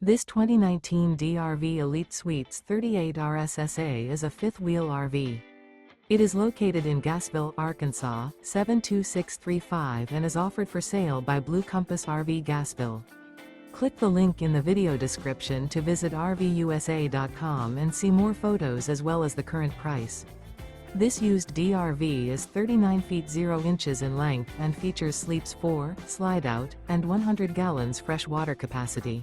This 2019 DRV Elite Suites 38 RSSA is a fifth-wheel RV. It is located in Gassville, Arkansas, 72635 and is offered for sale by Blue Compass RV Gassville. Click the link in the video description to visit RVUSA.com and see more photos as well as the current price. This used DRV is 39 feet 0 inches in length and features sleeps 4, Slideout, and 100 gallons fresh water capacity.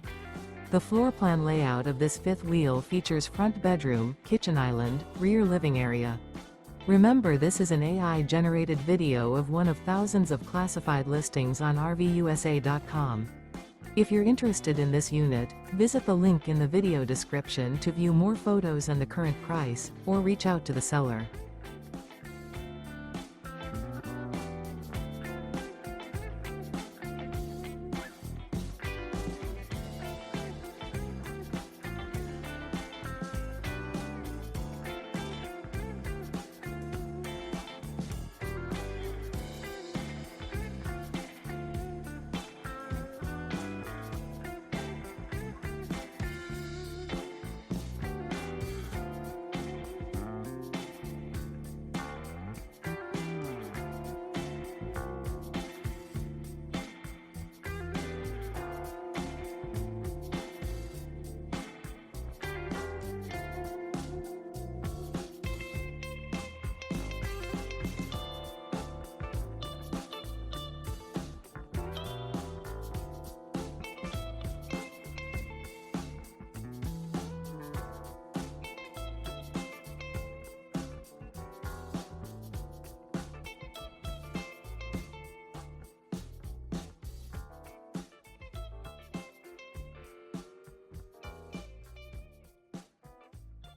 The floor plan layout of this fifth wheel features front bedroom, kitchen island, rear living area. Remember, this is an AI-generated video of one of thousands of classified listings on RVUSA.com. If you're interested in this unit, visit the link in the video description to view more photos and the current price, or reach out to the seller.